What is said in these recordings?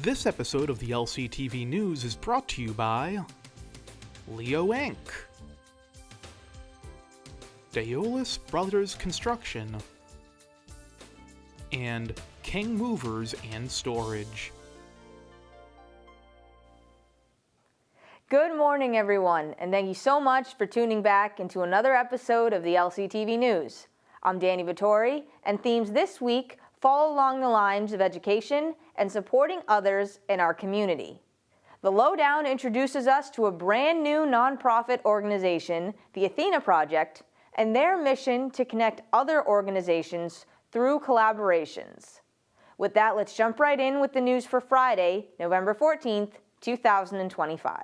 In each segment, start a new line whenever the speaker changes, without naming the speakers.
This episode of the LCTV News is brought to you by Leo Inc., Daolis Brothers Construction, and King Movers and Storage.
Good morning, everyone, and thank you so much for tuning back into another episode of the LCTV News. I'm Dani Vittori, and themes this week fall along the lines of education and supporting others in our community. The Lowdown introduces us to a brand new nonprofit organization, the Athena Project, and their mission to connect other organizations through collaborations. With that, let's jump right in with the news for Friday, November 14th, 2025.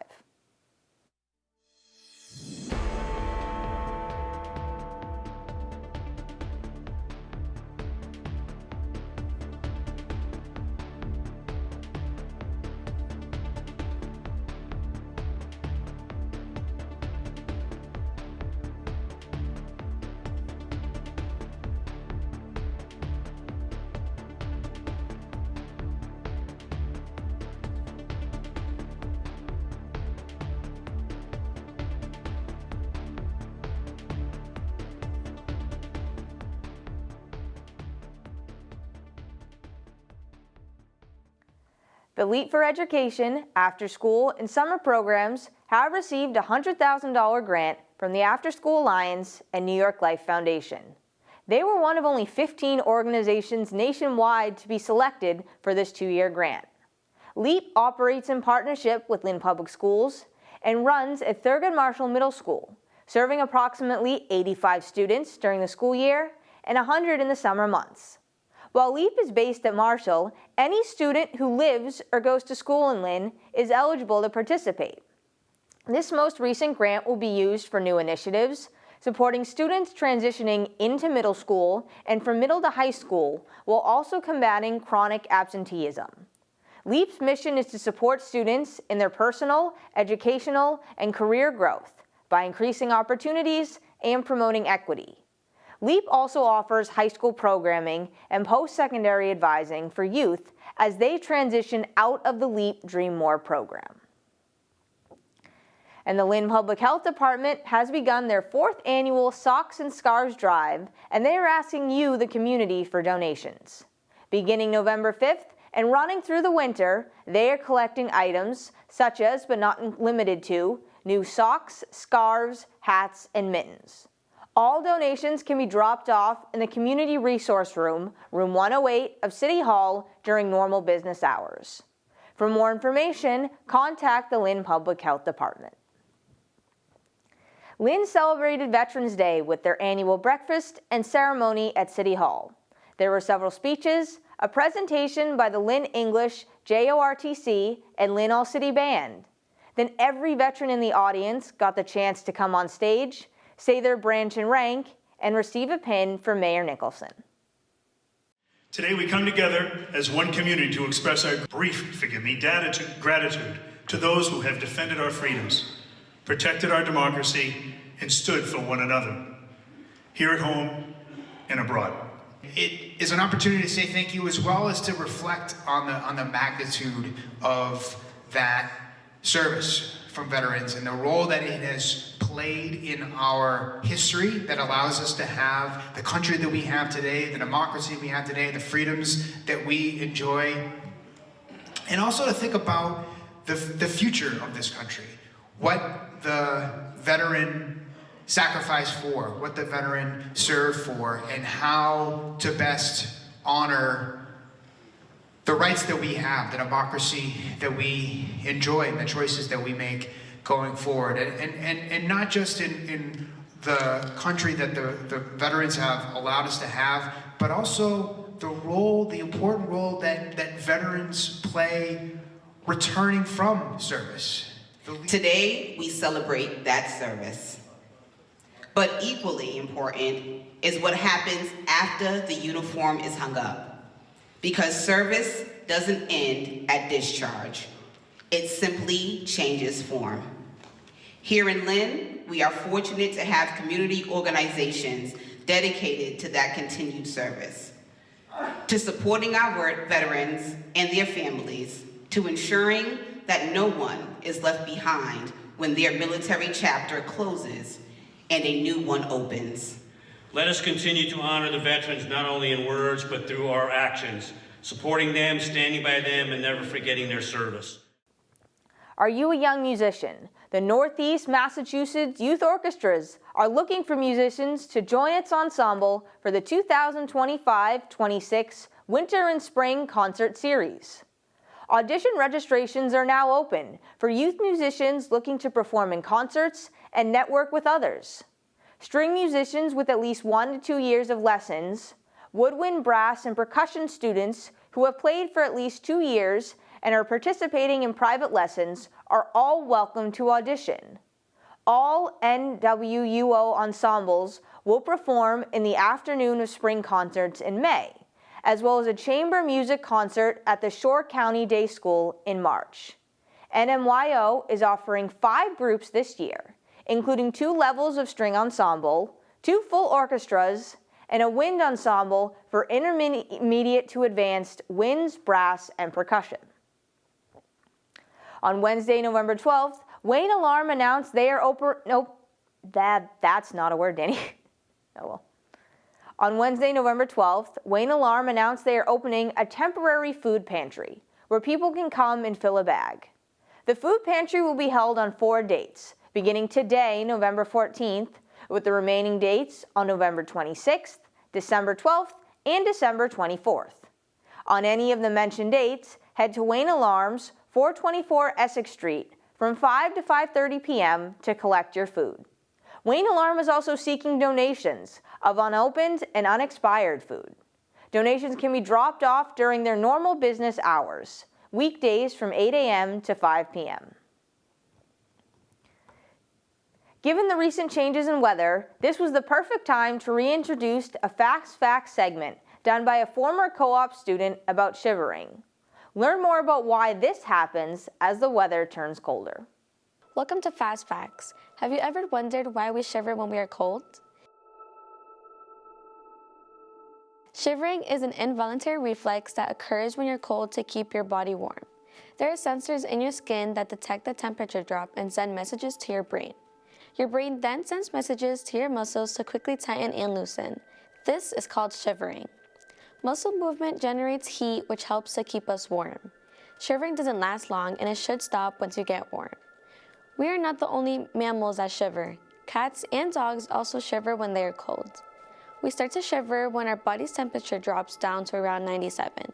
The Leap for Education, after school, and summer programs have received a $100,000 grant from the After School Alliance and New York Life Foundation. They were one of only 15 organizations nationwide to be selected for this 2-year grant. LEAP operates in partnership with Lynn Public Schools and runs at Thurgood Marshall Middle School, serving approximately 85 students during the school year and 100 in the summer months. While LEAP is based at Marshall, any student who lives or goes to school in Lynn is eligible to participate. This most recent grant will be used for new initiatives, supporting students transitioning into middle school and from middle to high school, while also combating chronic absenteeism. LEAP's mission is to support students in their personal, educational, and career growth by increasing opportunities and promoting equity. LEAP also offers high school programming and post-secondary advising for youth as they transition out of the LEAP Dream More program. And the Lynn Public Health Department has begun their 4th annual Socks and Scarves Drive, and they are asking you, the community, for donations. Beginning November 5th and running through the winter, they are collecting items such as, but not limited to, new socks, scarves, hats, and mittens. All donations can be dropped off in the Community Resource Room, Room 108 of City Hall during normal business hours. For more information, contact the Lynn Public Health Department. Lynn celebrated Veterans Day with their annual breakfast and ceremony at City Hall. There were several speeches, a presentation by the Lynn English, JORTC, and Lynn All City Band. Then every veteran in the audience got the chance to come on stage, say their branch and rank, and receive a pin from Mayor Nicholson.
Today we come together as one community to express our gratitude to those who have defended our freedoms, protected our democracy, and stood for one another, here at home and abroad.
It is an opportunity to say thank you, as well as to reflect on the magnitude of that service from veterans and the role that it has played in our history that allows us to have the country that we have today, the democracy we have today, the freedoms that we enjoy, and also to think about the future of this country, what the veteran sacrificed for, what the veteran served for, and how to best honor the rights that we have, the democracy that we enjoy, and the choices that we make going forward. And not just in the country that the veterans have allowed us to have, but also the important role that veterans play returning from service.
Today, we celebrate that service. But equally important is what happens after the uniform is hung up. Because service doesn't end at discharge. It simply changes form. Here in Lynn, we are fortunate to have community organizations dedicated to that continued service, to supporting our veterans and their families, to ensuring that no one is left behind when their military chapter closes and a new one opens.
Let us continue to honor the veterans not only in words but through our actions, supporting them, standing by them, and never forgetting their service.
Are you a young musician? The Northeast Massachusetts Youth Orchestras are looking for musicians to join its ensemble for the 2025-26 Winter and Spring Concert Series. Audition registrations are now open for youth musicians looking to perform in concerts and network with others. String musicians with at least 1 to 2 years of lessons, woodwind, brass, and percussion students who have played for at least 2 years and are participating in private lessons are all welcome to audition. All NWUO ensembles will perform in the afternoon of spring concerts in May, as well as a chamber music concert at the Shore County Day School in March. NMYO is offering 5 groups this year, including 2 levels of string ensemble, 2 full orchestras, and a wind ensemble for intermediate to advanced winds, brass, and percussion. On Wednesday, November 12th, Wayne Alarm announced they are that's not a word, Dani. Oh well. On Wednesday, November 12th, Wayne Alarm announced they are opening a temporary food pantry where people can come and fill a bag. The food pantry will be held on 4 dates, beginning today, November 14th, with the remaining dates on November 26th, December 12th, and December 24th. On any of the mentioned dates, head to Wayne Alarm's 424 Essex Street from 5 to 5:30 p.m. to collect your food. Wayne Alarm is also seeking donations of unopened and unexpired food. Donations can be dropped off during their normal business hours, weekdays from 8 a.m. to 5 p.m. Given the recent changes in weather, this was the perfect time to reintroduce a Fast Facts segment done by a former co-op student about shivering. Learn more about why this happens as the weather turns colder.
Welcome to Fast Facts. Have you ever wondered why we shiver when we are cold? Shivering is an involuntary reflex that occurs when you're cold to keep your body warm. There are sensors in your skin that detect the temperature drop and send messages to your brain. Your brain then sends messages to your muscles to quickly tighten and loosen. This is called shivering. Muscle movement generates heat, which helps to keep us warm. Shivering doesn't last long, and it should stop once you get warm. We are not the only mammals that shiver. Cats and dogs also shiver when they are cold. We start to shiver when our body's temperature drops down to around 97.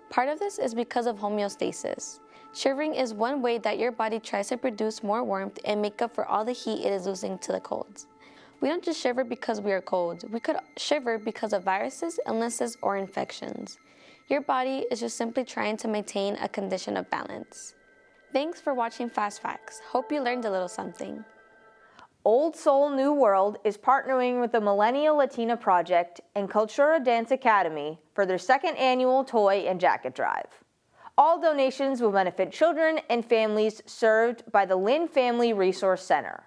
Part of this is because of homeostasis. Shivering is one way that your body tries to produce more warmth and make up for all the heat it is losing to the cold. We don't just shiver because we are cold. We could shiver because of viruses, illnesses, or infections. Your body is just simply trying to maintain a condition of balance. Thanks for watching Fast Facts. Hope you learned a little something.
Old Soul New World is partnering with the Millennial Athena Project and Cultura Dance Academy for their 2nd annual toy and jacket drive. All donations will benefit children and families served by the Lynn Family Resource Center.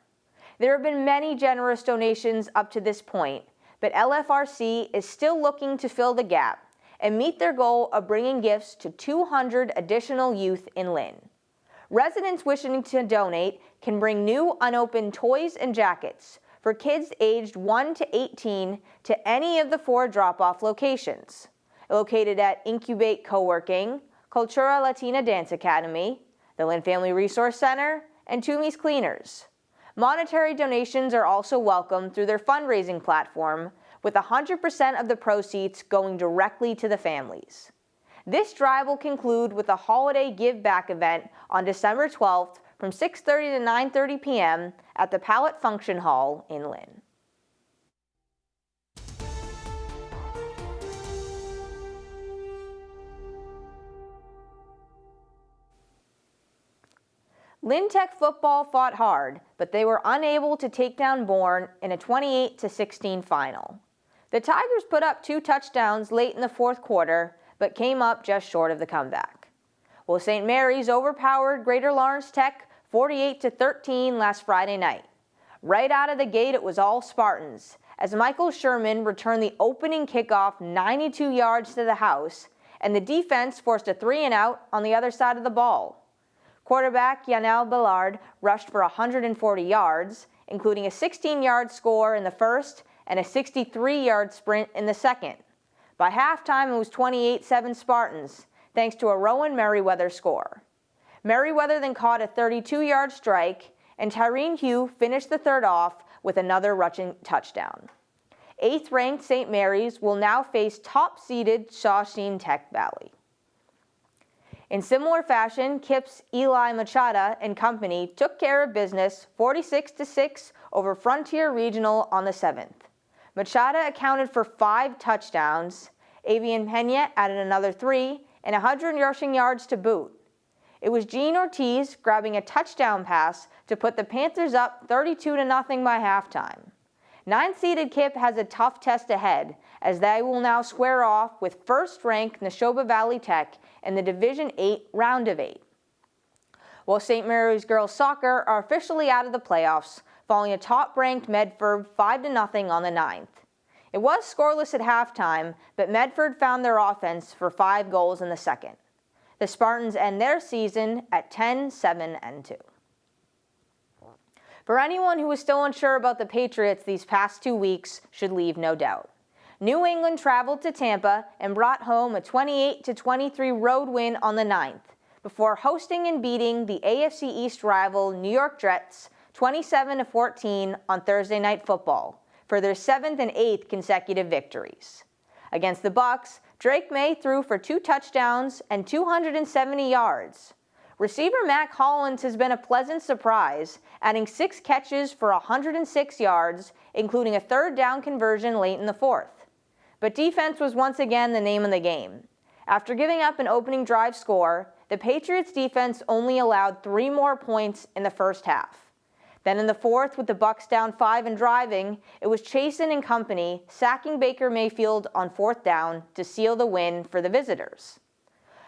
There have been many generous donations up to this point, but LFRC is still looking to fill the gap and meet their goal of bringing gifts to 200 additional youth in Lynn. Residents wishing to donate can bring new unopened toys and jackets for kids aged 1 to 18 to any of the 4 drop-off locations, located at Incubate Co-working, Cultura Latina Dance Academy, the Lynn Family Resource Center, and Toomey's Cleaners. Monetary donations are also welcome through their fundraising platform, with 100% of the proceeds going directly to the families. This drive will conclude with a holiday give-back event on December 12th from 6:30 to 9:30 p.m. at the Pallet Function Hall in Lynn. Lynn Tech football fought hard, but they were unable to take down Bourne in a 28-16 final. The Tigers put up 2 touchdowns late in the 4th quarter, but came up just short of the comeback. Well, St. Mary's overpowered Greater Lawrence Tech 48-13 last Friday night. Right out of the gate, it was all Spartans, as Michael Sherman returned the opening kickoff 92 yards to the house, and the defense forced a 3-and-out on the other side of the ball. Quarterback Yanel Ballard rushed for 140 yards, including a 16-yard score in the first and a 63-yard sprint in the second. By halftime, it was 28-7 Spartans, thanks to a Rowan Merriweather score. Merriweather then caught a 32-yard strike, and Tyreen Hugh finished the third off with another rushing touchdown. 8th-ranked St. Mary's will now face top-seeded Shawsheen Tech Valley. In similar fashion, KIPP's Eli Machada and company took care of business 46-6 over Frontier Regional on the 7th. Machada accounted for 5 touchdowns, Avian Pena added another 3, and 100 rushing yards to boot. It was Gene Ortiz grabbing a touchdown pass to put the Panthers up 32-0 by halftime. 9th-seeded KIPP has a tough test ahead, as they will now square off with 1st-ranked Neshoba Valley Tech in the Division 8 Round of 8. While St. Mary's girls soccer are officially out of the playoffs, following a top-ranked Medford 5-0 on the 9th. It was scoreless at halftime, but Medford found their offense for 5 goals in the second. The Spartans end their season at 10-7-2. For anyone who is still unsure about the Patriots these past 2 weeks should leave no doubt. New England traveled to Tampa and brought home a 28-23 road win on the 9th, before hosting and beating the AFC East rival New York Jets 27-14 on Thursday Night Football for their 7th and 8th consecutive victories. Against the Bucs, Drake May threw for 2 touchdowns and 270 yards. Receiver Mac Hollins has been a pleasant surprise, adding 6 catches for 106 yards, including a 3rd down conversion late in the 4th. But defense was once again the name of the game. After giving up an opening drive score, the Patriots defense only allowed 3 more points in the first half. Then in the 4th, with the Bucs down 5 and driving, it was Chasen and company sacking Baker Mayfield on 4th down to seal the win for the visitors.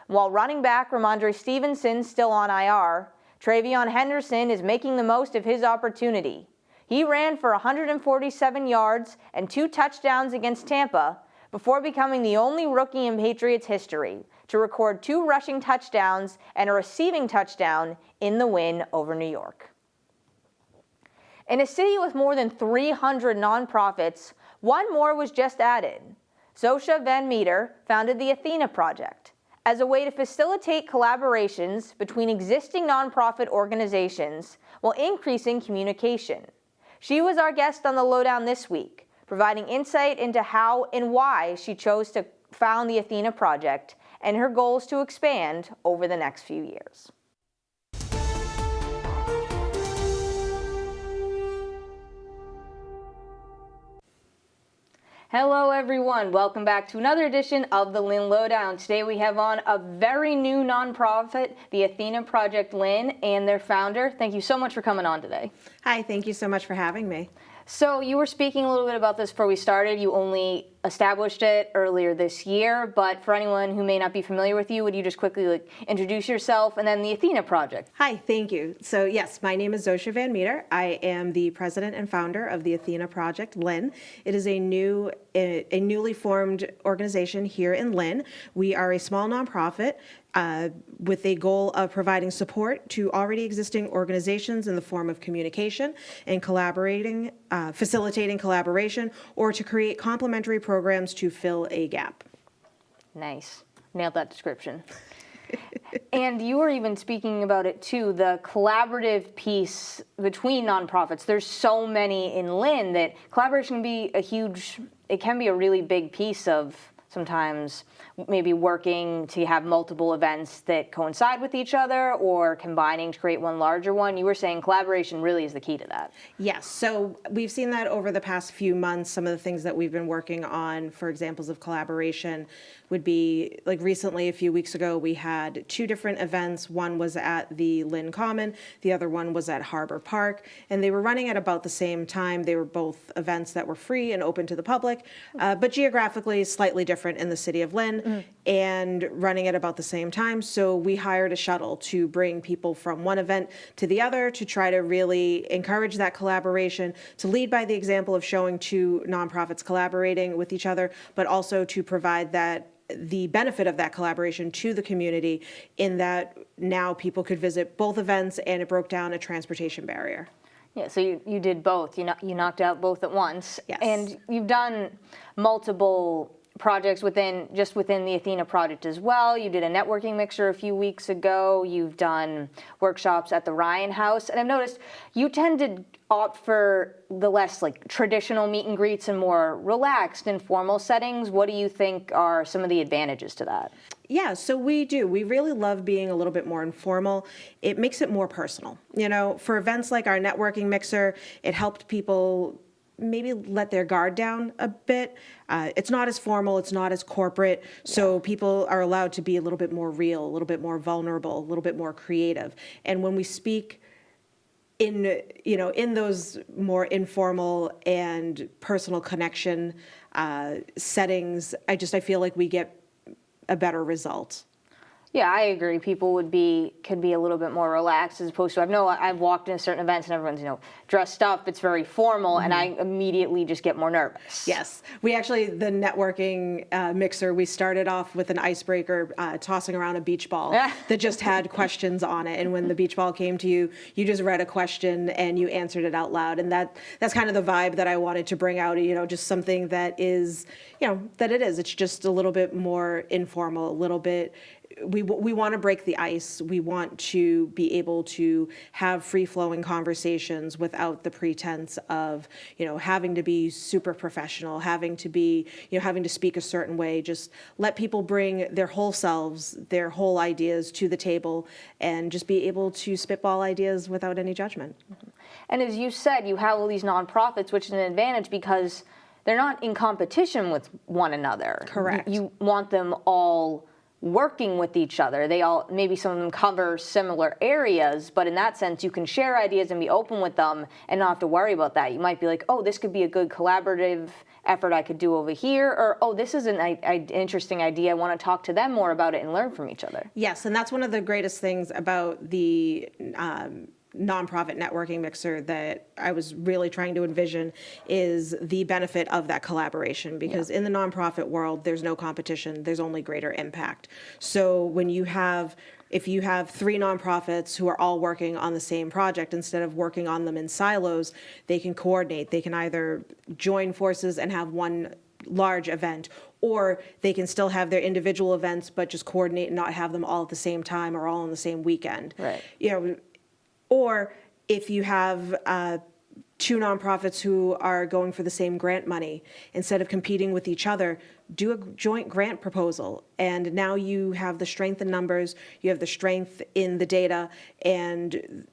While running back Ramondre Stevenson still on IR, Travion Henderson is making the most of his opportunity. He ran for 147 yards and 2 touchdowns against Tampa before becoming the only rookie in Patriots history to record 2 rushing touchdowns and a receiving touchdown in the win over New York. In a city with more than 300 nonprofits, one more was just added. Zosia VanMeter founded the Athena Project as a way to facilitate collaborations between existing nonprofit organizations while increasing communication. She was our guest on the Lowdown this week, providing insight into how and why she chose to found the Athena Project and her goals to expand over the next few years. Hello everyone, welcome back to another edition of the Lynn Lowdown. Today we have on a very new nonprofit, the Athena Project, Lynn, and their founder. Thank you so much for coming on today.
Hi, thank you so much for having me.
So you were speaking a little bit about this before we started. You only established it earlier this year, but for anyone who may not be familiar with you, would you just quickly introduce yourself and then the Athena Project?
Hi, thank you. So yes, my name is Zosia VanMeter. I am the president and founder of the Athena Project, Lynn. It is a newly formed organization here in Lynn. We are a small nonprofit with a goal of providing support to already existing organizations in the form of communication and collaborating, facilitating collaboration, or to create complementary programs to fill a gap.
Nice. Nailed that description. And you were even speaking about it too, the collaborative piece between nonprofits. There's so many in Lynn that collaboration can be it can be a really big piece of sometimes maybe working to have multiple events that coincide with each other or combining to create one larger one. You were saying collaboration really is the key to that.
Yes, so we've seen that over the past few months. Some of the things that we've been working on, for examples of collaboration, would be like recently, a few weeks ago, we had 2 different events. One was at the Lynn Common, the other one was at Harbor Park, and they were running at about the same time. They were both events that were free and open to the public, but geographically slightly different in the city of Lynn. and running at about the same time. So we hired a shuttle to bring people from one event to the other to try to really encourage that collaboration, to lead by the example of showing two nonprofits collaborating with each other, but also to provide the benefit of that collaboration to the community, in that now people could visit both events and it broke down a transportation barrier.
Yeah, so you did both. You knocked out both at once.
Yes.
And you've done multiple projects within the Athena Project as well. You did a networking mixer a few weeks ago. You've done workshops at the Ryan House. And I've noticed you tend to opt for the less traditional meet and greets and more relaxed, informal settings. What do you think are some of the advantages to that?
Yeah, so we do. We really love being a little bit more informal. It makes it more personal. For events like our networking mixer, it helped people maybe let their guard down a bit. It's not as formal, it's not as corporate, so people are allowed to be a little bit more real, a little bit more vulnerable, a little bit more creative. And when we speak in those more informal and personal connection settings, I feel like we get a better result.
Yeah, I agree. People could be a little bit more relaxed, as opposed to I've walked into certain events and everyone's dressed up. It's very formal, and I immediately just get more nervous.
Yes, the networking mixer, we started off with an icebreaker, tossing around a beach ball that just had questions on it, and when the beach ball came to you, you just read a question and you answered it out loud, and that's kind of the vibe that I wanted to bring out. Just something that is, that it is. It's just a little bit more informal, a little bit. We want to break the ice. We want to be able to have free-flowing conversations without the pretense of, having to be super professional, having to speak a certain way. Just let people bring their whole selves, their whole ideas to the table, and just be able to spitball ideas without any judgment.
And as you said, you have all these nonprofits, which is an advantage because they're not in competition with one another.
Correct.
You want them all working with each other. Maybe some of them cover similar areas, but in that sense, you can share ideas and be open with them and not have to worry about that. You might be like, oh, this could be a good collaborative effort I could do over here, or, oh, this is an interesting idea. I want to talk to them more about it and learn from each other.
Yes, and that's one of the greatest things about the nonprofit networking mixer that I was really trying to envision, is the benefit of that collaboration, because in the nonprofit world, there's no competition, there's only greater impact. So if you have three nonprofits who are all working on the same project, instead of working on them in silos, they can coordinate. They can either join forces and have one large event, or they can still have their individual events, but just coordinate and not have them all at the same time or all on the same weekend.
Right.
Or if you have two nonprofits who are going for the same grant money, instead of competing with each other, do a joint grant proposal. And now you have the strength in numbers, you have the strength in the data, and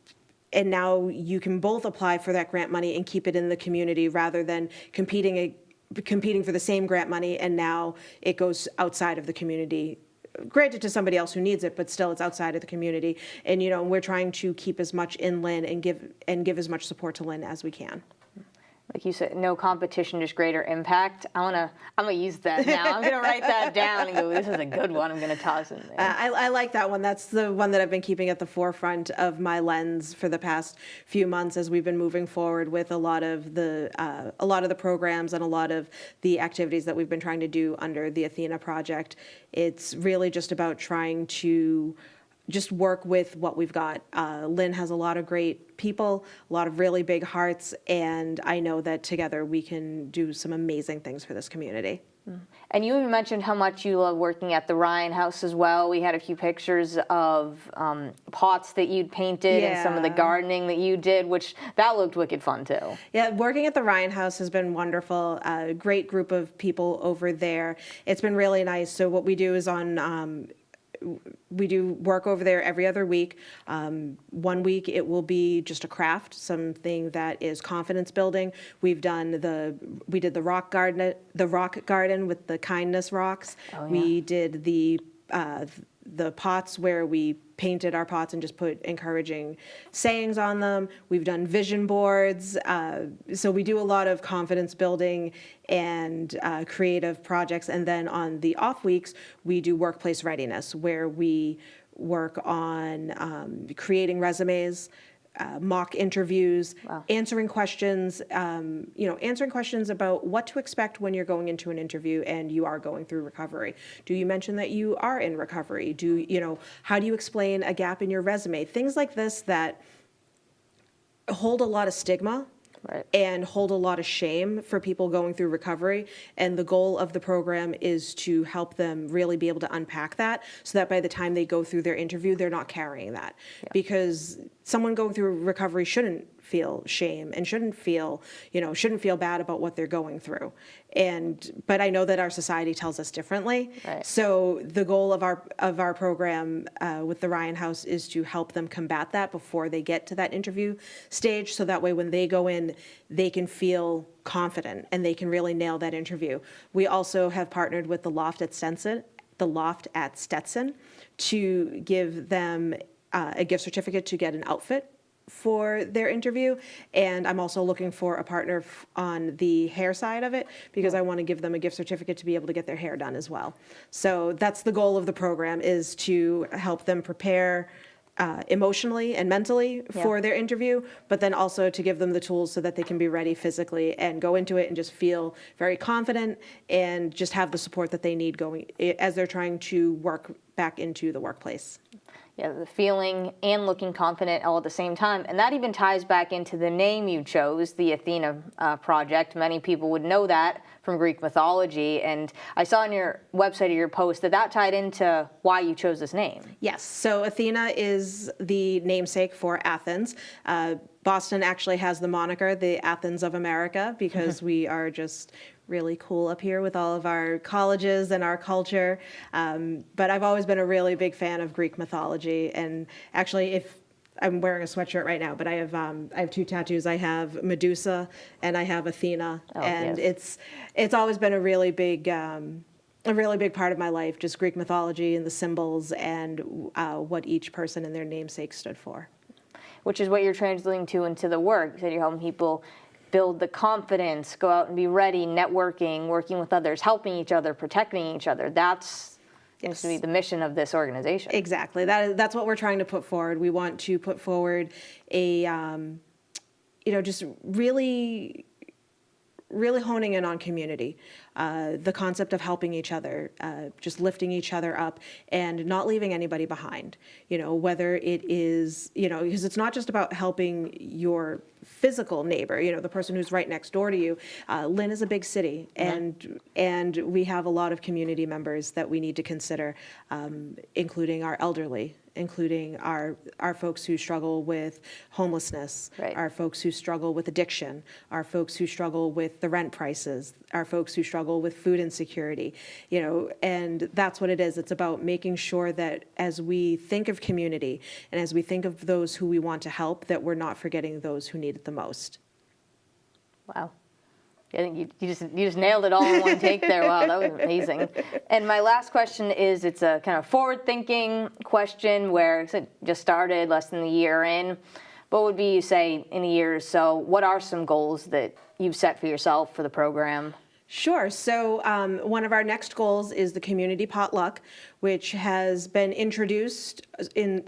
now you can both apply for that grant money and keep it in the community, rather than competing for the same grant money, and now it goes outside of the community. Granted, to somebody else who needs it, but still it's outside of the community. And we're trying to keep as much in Lynn and give as much support to Lynn as we can.
Like you said, no competition, just greater impact. I'm gonna use that now. I'm gonna write that down and go, this is a good one. I'm gonna toss in there.
I like that one. That's the one that I've been keeping at the forefront of my lens for the past few months, as we've been moving forward with a lot of the programs and a lot of the activities that we've been trying to do under the Athena Project. It's really just about trying to just work with what we've got. Lynn has a lot of great people, a lot of really big hearts, and I know that together we can do some amazing things for this community.
And you even mentioned how much you love working at the Ryan House as well. We had a few pictures of pots that you'd painted and some of the gardening that you did, which that looked wicked fun too.
Yeah, working at the Ryan House has been wonderful. A great group of people over there. It's been really nice. So what we do is we do work over there every other week. 1 week it will be just a craft, something that is confidence building. We did the rock garden with the kindness rocks.
Oh, yeah.
We did the the pots where we painted our pots and just put encouraging sayings on them. We've done vision boards. So we do a lot of confidence building and creative projects. And then on the off weeks, we do workplace readiness, where we work on creating resumes, mock interviews, answering questions, answering questions about what to expect when you're going into an interview and you are going through recovery. Do you mention that you are in recovery? How do you explain a gap in your resume? Things like this that hold a lot of stigma.
Right.
And hold a lot of shame for people going through recovery. And the goal of the program is to help them really be able to unpack that, so that by the time they go through their interview, they're not carrying that. Yeah. Because someone going through recovery shouldn't feel shame and shouldn't feel bad about what they're going through. But I know that our society tells us differently.
Right.
So the goal of our program with the Ryan House is to help them combat that before they get to that interview stage, so that way when they go in, they can feel confident and they can really nail that interview. We also have partnered with the Loft at Stetson to give them a gift certificate to get an outfit for their interview. And I'm also looking for a partner on the hair side of it, because I want to give them a gift certificate to be able to get their hair done as well. So that's the goal of the program, is to help them prepare emotionally and mentally for their interview, but then also to give them the tools so that they can be ready physically and go into it and just feel very confident and just have the support that they need going as they're trying to work back into the workplace.
Yeah, the feeling and looking confident all at the same time. And that even ties back into the name you chose, the Athena Project. Many people would know that from Greek mythology. And I saw on your website or your post that tied into why you chose this name.
Yes, so Athena is the namesake for Athens. Boston actually has the moniker, the Athens of America, because we are just really cool up here with all of our colleges and our culture. But I've always been a really big fan of Greek mythology. And actually, if I'm wearing a sweatshirt right now, but I have two tattoos. I have Medusa and I have Athena. And it's always been a really big part of my life, just Greek mythology and the symbols and what each person and their namesake stood for.
Which is what you're translating into the work. You said you're helping people build the confidence, go out and be ready, networking, working with others, helping each other, protecting each other. That's seems to be the mission of this organization.
Exactly. That's what we're trying to put forward. We want to put forward a, just really honing in on community, the concept of helping each other, just lifting each other up and not leaving anybody behind, whether it is, because it's not just about helping your physical neighbor, the person who's right next door to you. Lynn is a big city, and we have a lot of community members that we need to consider, including our elderly, including our folks who struggle with homelessness,
right.
Our folks who struggle with addiction, our folks who struggle with the rent prices, our folks who struggle with food insecurity, and that's what it is. It's about making sure that as we think of community and as we think of those who we want to help, that we're not forgetting those who need it the most.
Wow. I think you just nailed it all in one take there. Wow, that was amazing. And my last question is, it's a kind of forward-thinking question where it just started less than a year in. What would be, you say, in a year or so, what are some goals that you've set for yourself for the program?
Sure. So one of our next goals is the community potluck, which has been introduced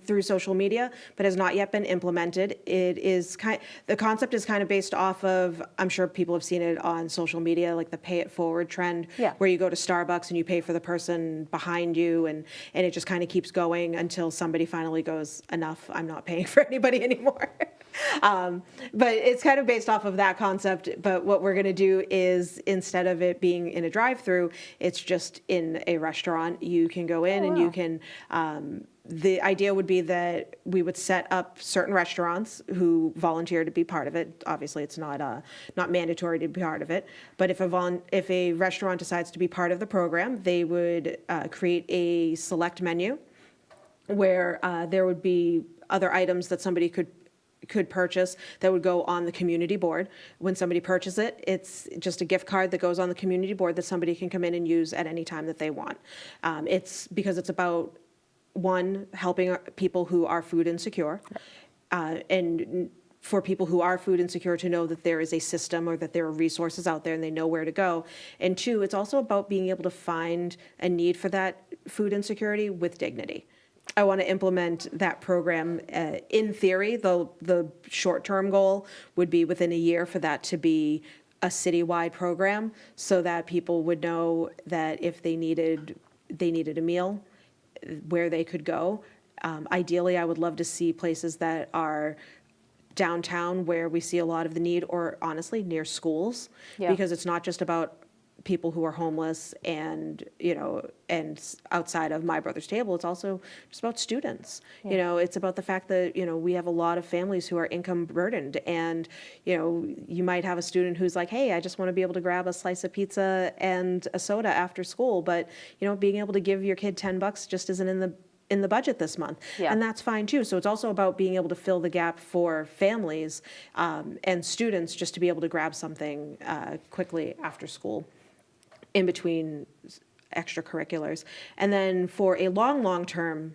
through social media, but has not yet been implemented. The concept is kind of based off of, I'm sure people have seen it on social media, like the pay it forward trend, where you go to Starbucks and you pay for the person behind you, and it just kind of keeps going until somebody finally goes, enough, I'm not paying for anybody anymore. But it's kind of based off of that concept. But what we're going to do is, instead of it being in a drive-through, it's just in a restaurant. You can go in and you can, the idea would be that we would set up certain restaurants who volunteer to be part of it. Obviously, it's not mandatory to be part of it. But if a restaurant decides to be part of the program, they would create a select menu where there would be other items that somebody could purchase that would go on the community board. When somebody purchases it, it's just a gift card that goes on the community board that somebody can come in and use at any time that they want. It's because it's about one, helping people who are food insecure, and for people who are food insecure to know that there is a system or that there are resources out there and they know where to go. And two, it's also about being able to find a need for that food insecurity with dignity. I want to implement that program. In theory, the short-term goal would be within a year for that to be a citywide program, so that people would know that if they needed a meal, where they could go. Ideally, I would love to see places that are downtown where we see a lot of the need, or honestly near schools, because it's not just about people who are homeless and outside of My Brother's Table. It's also just about students. It's about the fact that we have a lot of families who are income burdened, and you might have a student who's like, hey, I just want to be able to grab a slice of pizza and a soda after school, but being able to give your kid $10 just isn't in the budget this month. And that's fine too. So it's also about being able to fill the gap for families and students, just to be able to grab something quickly after school, in between extracurriculars. And then for a long-term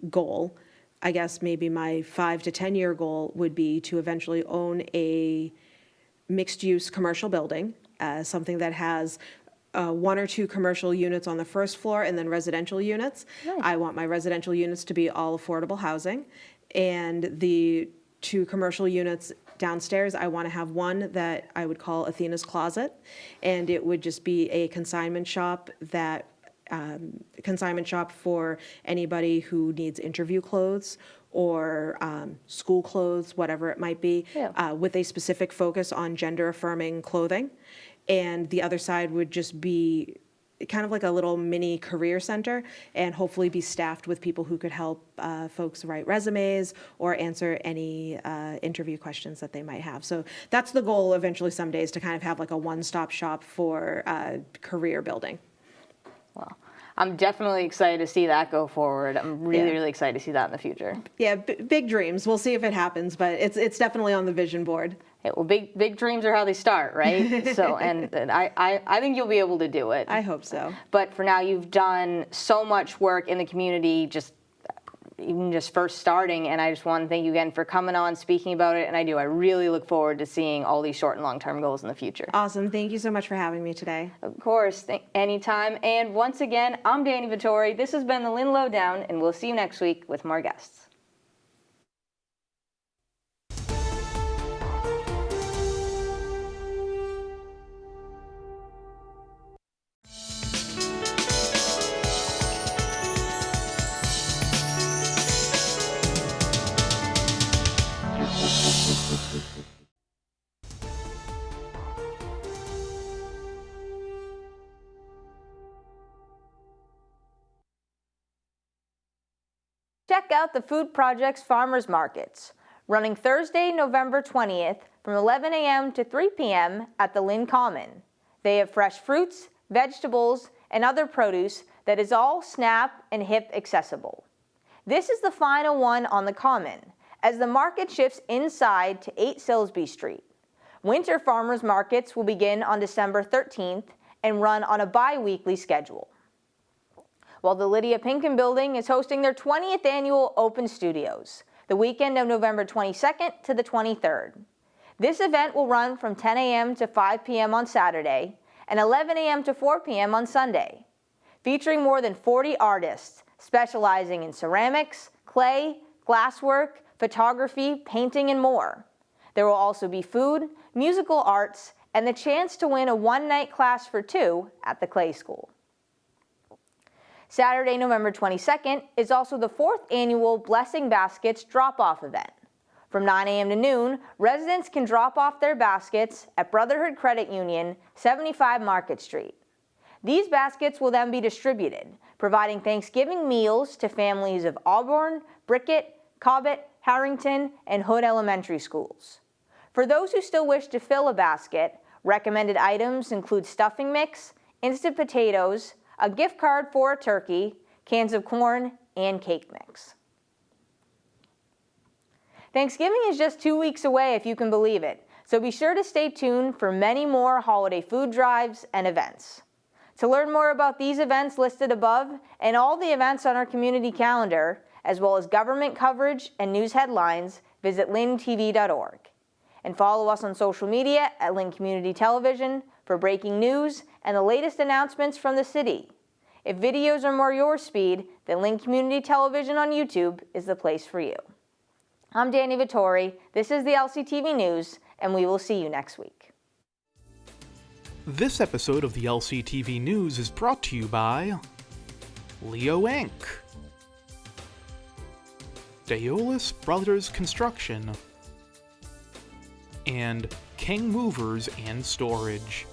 goal, I guess maybe my 5 to 10 year goal would be to eventually own a mixed-use commercial building, something that has 1 or 2 commercial units on the first floor and then residential units. Nice. I want my residential units to be all affordable housing, and the 2 commercial units downstairs, I want to have one that I would call Athena's Closet, and it would just be a consignment shop for anybody who needs interview clothes or school clothes, whatever it might be, with a specific focus on gender-affirming clothing. And the other side would just be kind of like a little mini career center, and hopefully be staffed with people who could help folks write resumes or answer any interview questions that they might have. So that's the goal eventually some days, to kind of have like a one-stop shop for career building.
Well, I'm definitely excited to see that go forward. I'm really excited to see that in the future. Yeah,
big dreams. We'll see if it happens, but it's definitely on the vision board.
Yeah, well, big dreams are how they start, right? So, and I think you'll be able to do it.
I hope so.
But for now, you've done so much work in the community, even just first starting, and I just want to thank you again for coming on, speaking about it, and I really look forward to seeing all these short and long-term goals in the future.
Awesome. Thank you so much for having me today.
Of course, anytime. And once again, I'm Dani Vittori. This has been the Lynn Lowdown, and we'll see you next week with more guests. Check out the Food Project's Farmers Markets, running Thursday, November 20th from 11 a.m. to 3 p.m. at the Lynn Common. They have fresh fruits, vegetables, and other produce that is all SNAP and HIP accessible. This is the final one on the Common, as the market shifts inside to 8 Silsby Street. Winter Farmers Markets will begin on December 13th and run on a bi-weekly schedule, while the Lydia Pinkham Building is hosting their 20th annual Open Studios, the weekend of November 22nd to the 23rd. This event will run from 10 a.m. to 5 p.m. on Saturday and 11 a.m. to 4 p.m. on Sunday, featuring more than 40 artists specializing in ceramics, clay, glasswork, photography, painting, and more. There will also be food, musical arts, and the chance to win a one-night class for 2 at the Clay School. Saturday, November 22nd is also the 4th annual Blessing Baskets drop-off event. From 9 a.m. to noon, residents can drop off their baskets at Brotherhood Credit Union, 75 Market Street. These baskets will then be distributed, providing Thanksgiving meals to families of Auburn, Brickett, Cobbett, Harrington, and Hood Elementary Schools. For those who still wish to fill a basket, recommended items include stuffing mix, instant potatoes, a gift card for a turkey, cans of corn, and cake mix. Thanksgiving is just 2 weeks away, if you can believe it, so be sure to stay tuned for many more holiday food drives and events. To learn more about these events listed above and all the events on our community calendar, as well as government coverage and news headlines, visit lyntv.org. And follow us on social media at Lynn Community Television for breaking news and the latest announcements from the city. If videos are more your speed, then Lynn Community Television on YouTube is the place for you. I'm Dani Vittori, this is the LCTV News, and we will see you next week.
This episode of the LCTV News is brought to you by Leo Inc., Daolis Brothers Construction, and King Movers and Storage.